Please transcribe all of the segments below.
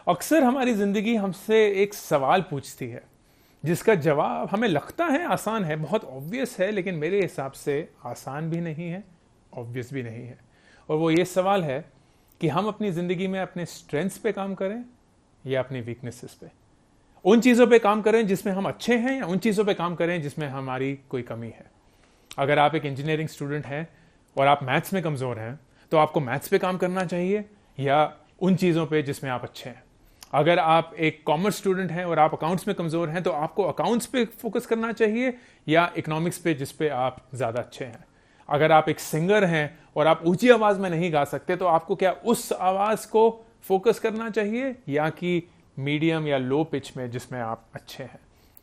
अक्सर हमारी जिंदगी हमसे एक सवाल पूछती है जिसका जवाब हमें लगता है आसान है, बहुत ऑब्वियस है, लेकिन मेरे हिसाब से आसान भी नहीं है, ऑब्वियस भी नहीं है। और वो ये सवाल है कि हम अपनी जिंदगी में अपने स्ट्रेंथ्स पे काम करें या अपनी वीकनेसेस पे। उन चीजों पे काम करें जिसमें हम अच्छे हैं या उन चीजों पे काम करें जिसमें हमारी कोई कमी है। अगर आप एक इंजीनियरिंग स्टूडेंट हैं और आप मैथ्स में कमजोर हैं तो आपको मैथ्स पे काम करना चाहिए या उन चीजों पे जिसमें आप अच्छे हैं। अगर आप एक कॉमर्स स्टूडेंट हैं और आप अकाउंट्स में कमजोर हैं तो आपको अकाउंट्स पे फोकस करना चाहिए या इकोनॉमिक्स पे जिस पे आप ज्यादा अच्छे हैं। अगर आप एक सिंगर हैं और आप ऊंची आवाज में नहीं गा सकते तो आपको क्या उस आवाज को फोकस करना चाहिए या कि मीडियम या लो पिच में जिसमें आप अच्छे हैं।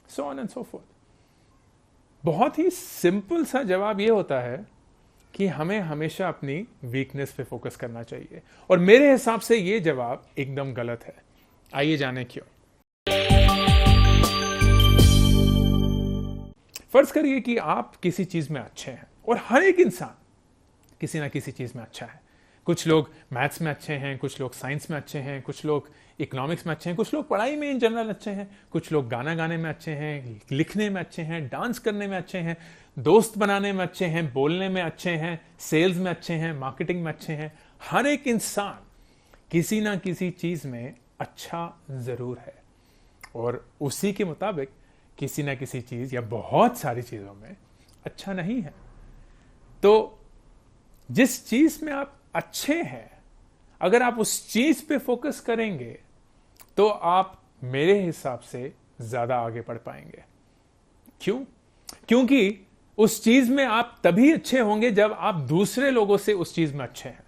So on and so fourth. बहुत ही सिंपल सा जवाब यह होता है कि हमें हमेशा अपनी वीकनेस पे फोकस करना चाहिए, और मेरे हिसाब से यह जवाब एकदम गलत है। आइए जाने क्यों। फर्ज करिए कि आप किसी चीज में अच्छे हैं, और हर एक इंसान किसी ना किसी चीज में अच्छा है। कुछ लोग मैथ्स में अच्छे हैं, कुछ लोग साइंस में अच्छे हैं, कुछ लोग इकोनॉमिक्स में अच्छे हैं, कुछ लोग पढ़ाई में इन जनरल अच्छे हैं, कुछ लोग गाना गाने में अच्छे हैं, लिखने में अच्छे हैं, डांस करने में अच्छे हैं, दोस्त बनाने में अच्छे हैं, बोलने में अच्छे हैं, सेल्स में अच्छे हैं, मार्केटिंग में अच्छे हैं। हर एक इंसान किसी ना किसी चीज में अच्छा जरूर है, और उसी के मुताबिक किसी ना किसी चीज या बहुत सारी चीजों में अच्छा नहीं है। तो जिस चीज में आप अच्छे हैं, अगर आप उस चीज पे फोकस करेंगे तो आप मेरे हिसाब से ज्यादा आगे बढ़ पाएंगे। क्यों? क्योंकि उस चीज में आप तभी अच्छे होंगे जब आप दूसरे लोगों से उस चीज में अच्छे हैं।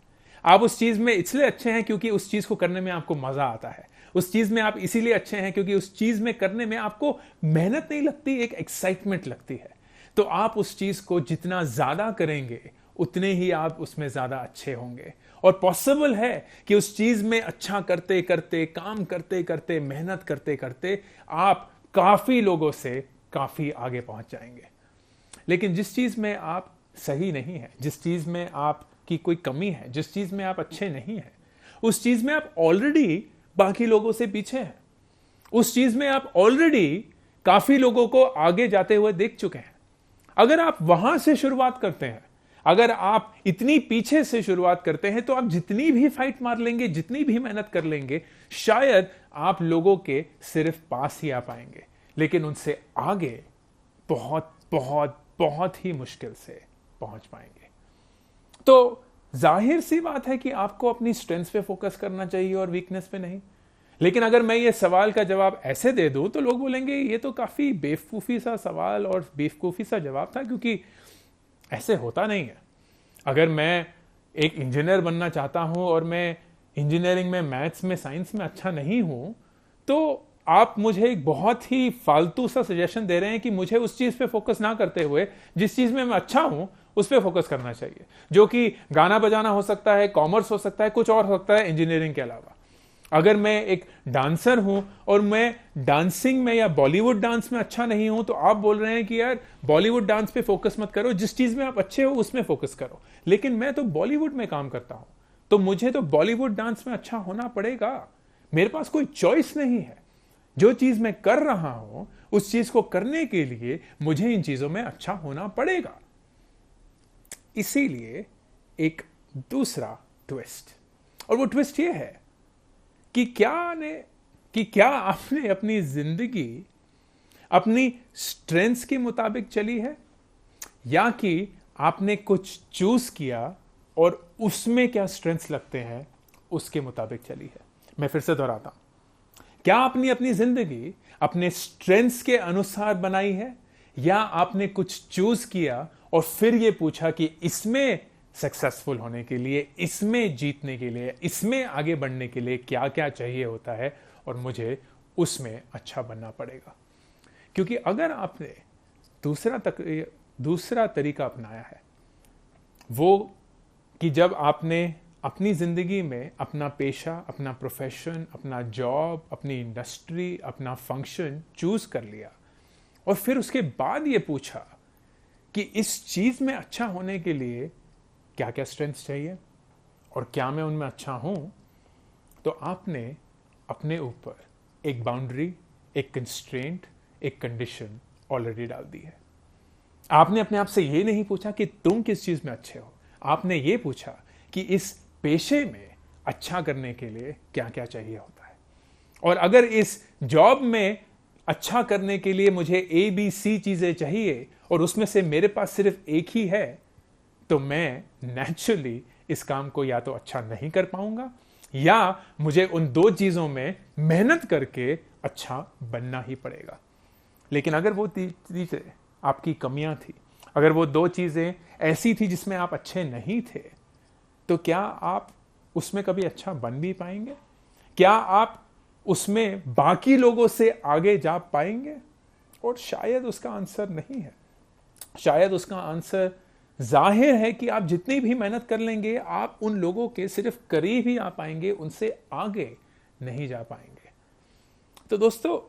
आप उस चीज में इसलिए अच्छे हैं क्योंकि उस चीज को करने में आपको मजा आता है। उस चीज में आप इसीलिए अच्छे हैं क्योंकि उस चीज में करने में आपको मेहनत नहीं लगती, एक एक्साइटमेंट लगती है। तो आप उस चीज को जितना ज्यादा करेंगे उतने ही आप उसमें ज्यादा अच्छे होंगे। और पॉसिबल है कि उस चीज में अच्छा करते करते, काम करते करते, मेहनत करते करते आप काफी लोगों से काफी आगे पहुंच जाएंगे। लेकिन जिस चीज में आप सही नहीं है, जिस चीज में आपकी कोई कमी है, जिस चीज में आप अच्छे नहीं हैं, उस चीज में आप ऑलरेडी बाकी लोगों से पीछे हैं। उस चीज में आप ऑलरेडी काफी लोगों को आगे जाते हुए देख चुके हैं। अगर आप वहां से शुरुआत करते हैं, अगर आप इतनी पीछे से शुरुआत करते हैं, तो आप जितनी भी फाइट मार लेंगे, जितनी भी मेहनत कर लेंगे, शायद आप लोगों के सिर्फ पास ही आ पाएंगे, लेकिन उनसे आगे बहुत बहुत बहुत ही मुश्किल से पहुंच पाएंगे। तो जाहिर सी बात है कि आपको अपनी स्ट्रेंथ्स पे फोकस करना चाहिए और वीकनेस पे नहीं। लेकिन अगर मैं ये सवाल का जवाब ऐसे दे दूं तो लोग बोलेंगे ये तो काफी बेवकूफी सा सवाल और बेवकूफी सा जवाब था, क्योंकि ऐसे होता नहीं है। अगर मैं एक इंजीनियर बनना चाहता हूं और मैं इंजीनियरिंग में, मैथ्स में, साइंस में अच्छा नहीं हूं, तो आप मुझे एक बहुत ही फालतू सा सजेशन दे रहे हैं कि मुझे उस चीज पे फोकस ना करते हुए जिस चीज में मैं अच्छा हूं उस पे फोकस करना चाहिए, जो कि गाना बजाना हो सकता है, कॉमर्स हो सकता है, कुछ और हो सकता है इंजीनियरिंग के अलावा। अगर मैं एक डांसर हूं और मैं डांसिंग में या बॉलीवुड डांस में अच्छा नहीं हूं, तो आप बोल रहे हैं कि यार बॉलीवुड डांस पे फोकस मत करो, जिस चीज में आप अच्छे हो उसमें फोकस करो। लेकिन मैं तो बॉलीवुड में काम करता हूं, तो मुझे तो बॉलीवुड डांस में अच्छा होना पड़ेगा। मेरे पास कोई चॉइस नहीं है। जो चीज मैं कर रहा हूं उस चीज को करने के लिए मुझे इन चीजों में अच्छा होना पड़ेगा। इसीलिए एक दूसरा ट्विस्ट, और वो ट्विस्ट ये है कि क्या आपने अपनी जिंदगी अपनी स्ट्रेंथ्स के मुताबिक चली है, या कि आपने कुछ चूज किया और उसमें क्या स्ट्रेंथ्स लगते हैं उसके मुताबिक चली है। मैं फिर से दोहराता हूं, क्या आपने अपनी जिंदगी अपने स्ट्रेंथ्स के अनुसार बनाई है, या आपने कुछ चूज किया और फिर यह पूछा कि इसमें सक्सेसफुल होने के लिए, इसमें जीतने के लिए, इसमें आगे बढ़ने के लिए क्या क्या चाहिए होता है और मुझे उसमें अच्छा बनना पड़ेगा। क्योंकि अगर आपने दूसरा तरीका अपनाया है, वो कि जब आपने अपनी जिंदगी में अपना पेशा, अपना प्रोफेशन, अपना जॉब, अपनी इंडस्ट्री, अपना फंक्शन चूज कर लिया और फिर उसके बाद ये पूछा कि इस चीज में अच्छा होने के लिए क्या क्या स्ट्रेंथ्स चाहिए और क्या मैं उनमें अच्छा हूं, तो आपने अपने ऊपर एक बाउंड्री, एक कंस्ट्रेंट, एक कंडीशन ऑलरेडी डाल दी है। आपने अपने आप से ये नहीं पूछा कि तुम किस चीज में अच्छे हो, आपने ये पूछा कि इस पेशे में अच्छा करने के लिए क्या क्या चाहिए होता है, और अगर इस जॉब में अच्छा करने के लिए मुझे ABC चीजें चाहिए और उसमें से मेरे पास सिर्फ एक ही है, तो मैं नेचुरली इस काम को या तो अच्छा नहीं कर पाऊंगा या मुझे उन 2 चीजों में मेहनत करके अच्छा बनना ही पड़ेगा। लेकिन अगर वो चीजें आपकी कमियां थी, अगर वो 2 चीजें ऐसी थी जिसमें आप अच्छे नहीं थे, तो क्या आप उसमें कभी अच्छा बन भी पाएंगे? क्या आप उसमें बाकी लोगों से आगे जा पाएंगे? और शायद उसका आंसर नहीं है। शायद उसका आंसर जाहिर है कि आप जितनी भी मेहनत कर लेंगे, आप उन लोगों के सिर्फ करीब ही आ पाएंगे, उनसे आगे नहीं जा पाएंगे। तो दोस्तों,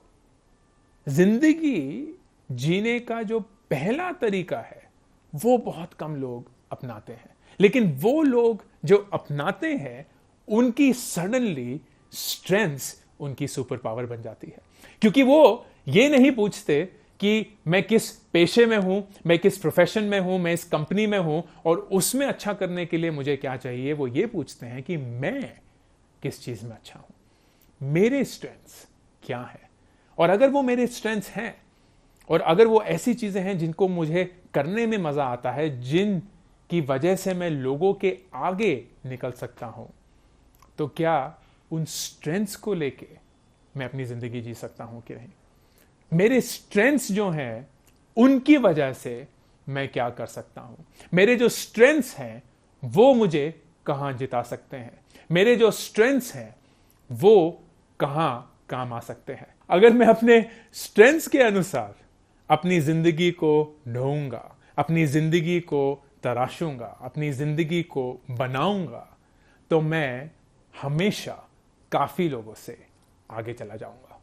जिंदगी जीने का जो पहला तरीका है वो बहुत कम लोग अपनाते हैं, लेकिन वो लोग जो अपनाते हैं उनकी सडनली स्ट्रेंथ्स उनकी सुपर पावर बन जाती है, क्योंकि वो ये नहीं पूछते कि मैं किस पेशे में हूं, मैं किस प्रोफेशन में हूं, मैं इस कंपनी में हूं और उसमें अच्छा करने के लिए मुझे क्या चाहिए। वो ये पूछते हैं कि मैं किस चीज में अच्छा हूं, मेरे स्ट्रेंथ्स क्या है। और अगर वो मेरे स्ट्रेंथ्स हैं और अगर वो ऐसी चीजें हैं जिनको मुझे करने में मजा आता है, जिन की वजह से मैं लोगों के आगे निकल सकता हूं, तो क्या उन स्ट्रेंथ्स को लेके मैं अपनी जिंदगी जी सकता हूं कि नहीं? मेरे स्ट्रेंथ्स जो हैं उनकी वजह से मैं क्या कर सकता हूं? मेरे जो स्ट्रेंथ्स हैं वो मुझे कहां जिता सकते हैं? मेरे जो स्ट्रेंथ्स हैं वो कहां काम आ सकते हैं? अगर मैं अपने स्ट्रेंथ्स के अनुसार अपनी जिंदगी को ढूंढूंगा, अपनी जिंदगी को तराशूंगा, अपनी जिंदगी को बनाऊंगा, तो मैं हमेशा काफी लोगों से आगे चला जाऊंगा।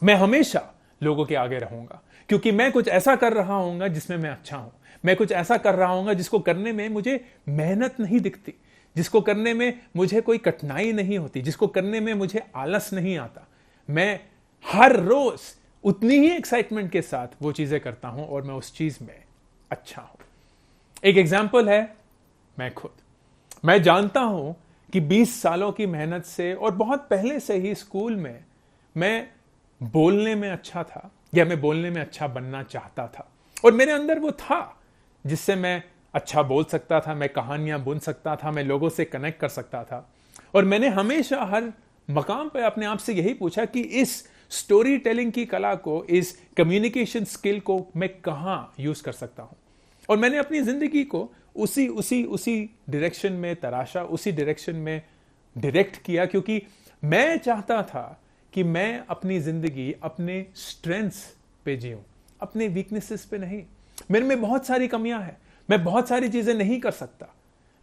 मैं हमेशा लोगों के आगे रहूंगा, क्योंकि मैं कुछ ऐसा कर रहा हूंगा जिसमें मैं अच्छा हूं। मैं कुछ ऐसा कर रहा हूंगा जिसको करने में मुझे मेहनत नहीं दिखती, जिसको करने में मुझे कोई कठिनाई नहीं होती, जिसको करने में मुझे आलस नहीं आता। मैं हर रोज उतनी ही एक्साइटमेंट के साथ वो चीजें करता हूं और मैं उस चीज में अच्छा हूं। एक एग्जाम्पल है मैं खुद। मैं जानता हूं कि 20 सालों की मेहनत से और बहुत पहले से ही स्कूल में मैं बोलने में अच्छा था, या मैं बोलने में अच्छा बनना चाहता था, और मेरे अंदर वो था जिससे मैं अच्छा बोल सकता था, मैं कहानियां बुन सकता था, मैं लोगों से कनेक्ट कर सकता था। और मैंने हमेशा हर मकाम पे अपने आप से यही पूछा कि इस स्टोरी टेलिंग की कला को, इस कम्युनिकेशन स्किल को मैं कहां यूज कर सकता हूं। और मैंने अपनी जिंदगी को उसी डायरेक्शन में तराशा, उसी डायरेक्शन में डायरेक्ट किया, क्योंकि मैं चाहता था कि मैं अपनी जिंदगी अपने स्ट्रेंथ्स पे जीऊं, अपने वीकनेसेस पे नहीं। मेरे में बहुत सारी कमियां हैं, मैं बहुत सारी चीजें नहीं कर सकता,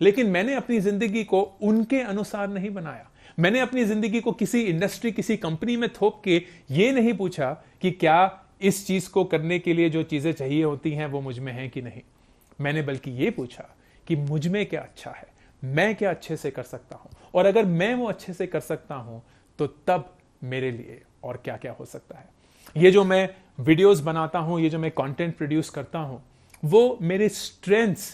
लेकिन मैंने अपनी जिंदगी को उनके अनुसार नहीं बनाया। मैंने अपनी जिंदगी को किसी इंडस्ट्री, किसी कंपनी में थोप के ये नहीं पूछा कि क्या इस चीज को करने के लिए जो चीजें चाहिए होती हैं वो मुझ में हैं कि नहीं। मैंने बल्कि ये पूछा कि मुझ में क्या अच्छा है, मैं क्या अच्छे से कर सकता हूं, और अगर मैं वो अच्छे से कर सकता हूं तो तब मेरे लिए और क्या क्या हो सकता है। ये जो मैं वीडियोस बनाता हूं, ये जो मैं कंटेंट प्रोड्यूस करता हूं, वो मेरे स्ट्रेंथ्स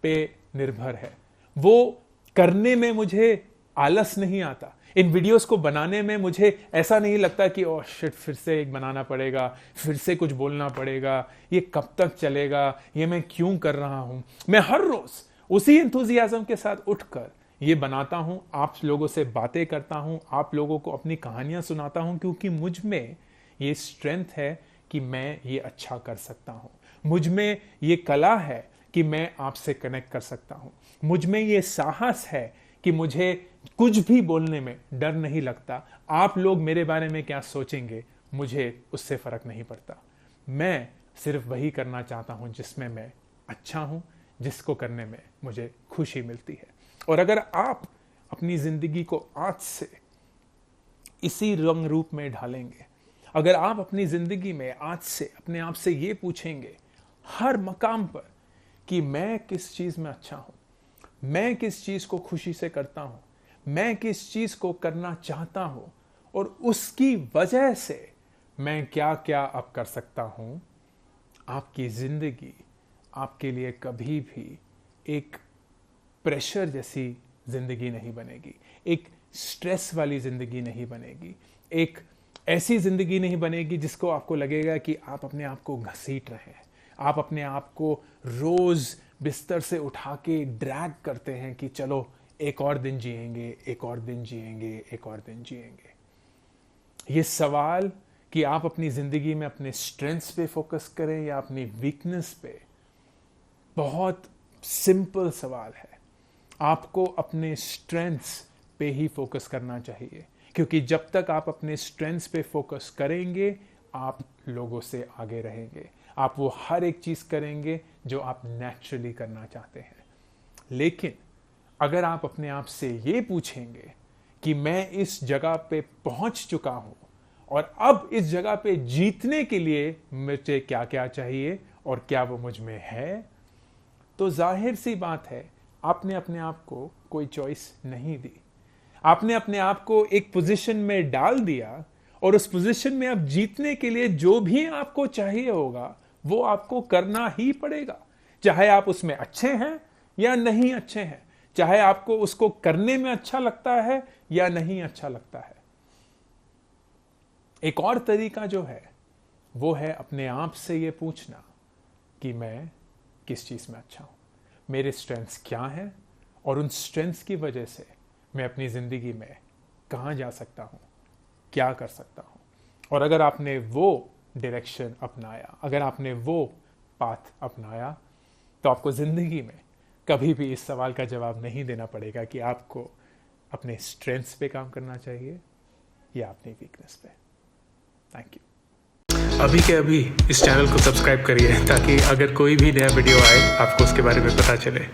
पे निर्भर है। वो करने में मुझे आलस नहीं आता। इन वीडियोस को बनाने में मुझे ऐसा नहीं लगता कि ओह शिट, फिर से एक बनाना पड़ेगा, फिर से कुछ बोलना पड़ेगा, ये कब तक चलेगा, ये मैं क्यों कर रहा हूं। मैं हर रोज उसी एंथुसियाज्म के साथ उठकर ये बनाता हूं, आप लोगों से बातें करता हूं, आप लोगों को अपनी कहानियां सुनाता हूं, क्योंकि मुझ में ये स्ट्रेंथ है कि मैं ये अच्छा कर सकता हूं। मुझ में ये कला है कि मैं आपसे कनेक्ट कर सकता हूं। मुझ में ये साहस है कि मुझे कुछ भी बोलने में डर नहीं लगता। आप लोग मेरे बारे में क्या सोचेंगे मुझे उससे फर्क नहीं पड़ता। मैं सिर्फ वही करना चाहता हूं जिसमें मैं अच्छा हूं, जिसको करने में मुझे खुशी मिलती है। और अगर आप अपनी जिंदगी को आज से इसी रंग रूप में ढालेंगे, अगर आप अपनी जिंदगी में आज से अपने आप से ये पूछेंगे हर मकाम पर कि मैं किस चीज में अच्छा हूं, मैं किस चीज को खुशी से करता हूं, मैं किस चीज को करना चाहता हूं, और उसकी वजह से मैं क्या क्या अब कर सकता हूं, आपकी जिंदगी आपके लिए कभी भी एक प्रेशर जैसी जिंदगी नहीं बनेगी, एक स्ट्रेस वाली जिंदगी नहीं बनेगी, एक ऐसी जिंदगी नहीं बनेगी जिसको आपको लगेगा कि आप अपने आप को घसीट रहे हैं, आप अपने आप को रोज बिस्तर से उठा के ड्रैग करते हैं कि चलो एक और दिन जिएंगे, एक और दिन जिएंगे, एक और दिन जिएंगे। ये सवाल कि आप अपनी जिंदगी में अपने स्ट्रेंथ्स पे फोकस करें या अपनी वीकनेस पे, बहुत सिंपल सवाल है। आपको अपने स्ट्रेंथ्स पे ही फोकस करना चाहिए, क्योंकि जब तक आप अपने स्ट्रेंथ्स पे फोकस करेंगे आप लोगों से आगे रहेंगे, आप वो हर एक चीज करेंगे जो आप नेचुरली करना चाहते हैं। लेकिन अगर आप अपने आप से ये पूछेंगे कि मैं इस जगह पे पहुंच चुका हूं और अब इस जगह पे जीतने के लिए मुझे क्या क्या चाहिए और क्या वो मुझ में है, तो जाहिर सी बात है आपने अपने आप को कोई चॉइस नहीं दी। आपने अपने आप को एक पोजीशन में डाल दिया और उस पोजीशन में अब जीतने के लिए जो भी आपको चाहिए होगा वो आपको करना ही पड़ेगा, चाहे आप उसमें अच्छे हैं या नहीं अच्छे हैं, चाहे आपको उसको करने में अच्छा लगता है या नहीं अच्छा लगता है। एक और तरीका जो है वो है अपने आप से ये पूछना कि मैं किस चीज में अच्छा हूं, मेरे स्ट्रेंथ्स क्या हैं और उन स्ट्रेंथ्स की वजह से मैं अपनी जिंदगी में कहां जा सकता हूं, क्या कर सकता हूं। और अगर आपने वो डायरेक्शन अपनाया, अगर आपने वो पाथ अपनाया, तो आपको जिंदगी में कभी भी इस सवाल का जवाब नहीं देना पड़ेगा कि आपको अपने स्ट्रेंथ्स पे काम करना चाहिए या अपनी वीकनेस पे। Thank you. अभी के अभी इस चैनल को सब्सक्राइब करिए ताकि अगर कोई भी नया वीडियो आए आपको उसके बारे में पता चले।